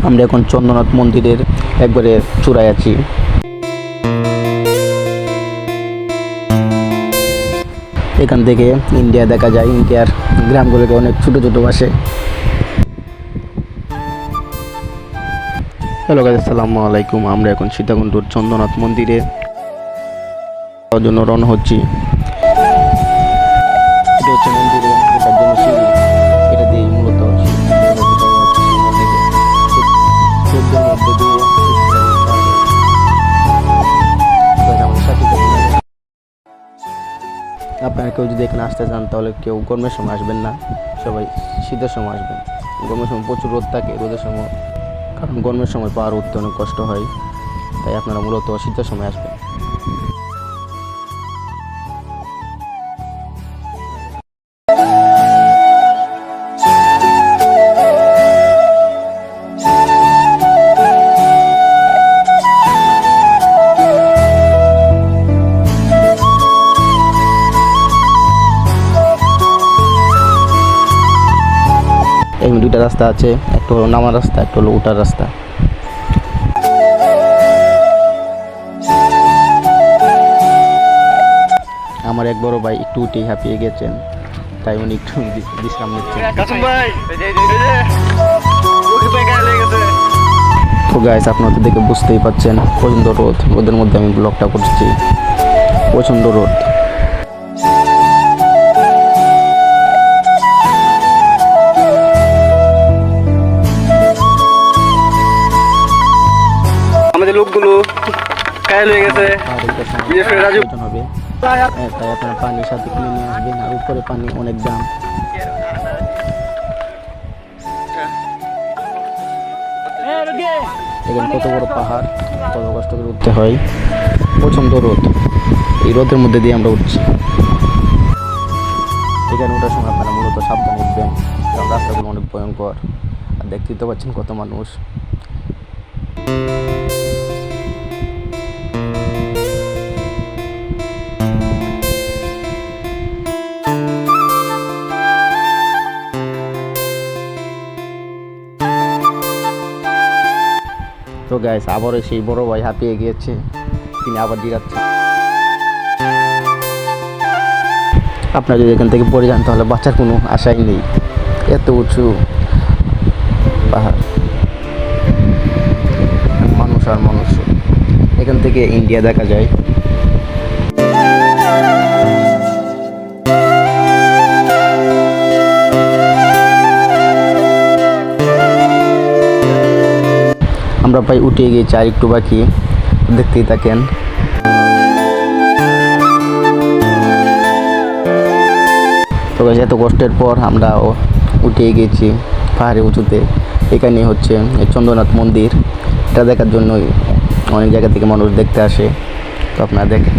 আমরা এখন চন্দ্রনাথ মন্দিরের একবারে চূড়ায় আছি। এখান থেকে ইন্ডিয়া দেখা যায়। ইন্ডিয়ার গ্রামগুলোকে অনেক ছোটো ছোটো বাসে। হ্যালো গাইস, আসসালামু আলাইকুম। আমরা এখন সীতাকুণ্ডুর চন্দ্রনাথ মন্দিরে যাওয়ার জন্য রওনা হচ্ছি। এটা হচ্ছে মন্দিরে ওঠার জন্য সিঁড়ি। এটা দিয়ে মূলত আপনারা কেউ যদি এখানে আসতে চান তাহলে কেউ গরমের সময় আসবেন না, সবাই শীতের সময় আসবেন। গরমের সময় প্রচুর রোদ থাকে, রোদের সময়, কারণ গরমের সময় পাহাড় উঠতে অনেক কষ্ট হয়, তাই আপনারা মূলত শীতের সময় আসবেন। এখানে দুইটা রাস্তা আছে, একটা হলো নামার রাস্তা, একটা হলো উঠার রাস্তা। আমার এক বড় ভাই একটু উঠেই হাঁপিয়ে গেছেন, তাই উনি একটু বিশ্রাম নিচ্ছেন। তো গাইস, আপনারা তো দেখে বুঝতেই পাচ্ছেন প্রচণ্ড রোদ। রোদের মধ্যে আমি ব্লগটা করছি, প্রচণ্ড রোদ। আমাদের লোকগুলো কায়াল হয়ে গেছে, বিশেষ করে রাজু হবে, তাই আপনারা পানির সাথে কিনে নিয়ে আসবেন। আর উপরে পানি অনেক দাম। এখানে কত বড় পাহাড়, কত কষ্ট করে উঠতে হয়, প্রচণ্ড রোদ। এই রোদের মধ্যে দিয়ে আমরা উঠছি। এখানে ওঠার সময় আপনারা মূলত সাবধানে উঠবেন, কারণ রাস্তাগুলো অনেক ভয়ঙ্কর। আর দেখতেই তো পাচ্ছেন কত মানুষ। তো গাইস, আবারও সেই বড় ভাই হাঁপিয়ে গিয়েছে, তিনি আবার জিরাচ্ছেন। আপনারা যদি এখান থেকে পড়ে যান তাহলে বাঁচার কোনো আশাই নেই, এত উঁচু পাহাড়, মানুষ আর মানুষ। এখান থেকে ইন্ডিয়া দেখা যায়। আমরা প্রায় উঠে গিয়েছি, আর একটু বাকি, দেখতেই থাকেন। তো এত কষ্টের পর আমরা উঠে গিয়েছি পাহাড়ে উঁচুতে। এখানে হচ্ছে চন্দ্রনাথ মন্দির। এটা দেখার জন্য অনেক জায়গা থেকে মানুষ দেখতে আসে। তো আপনারা দেখেন।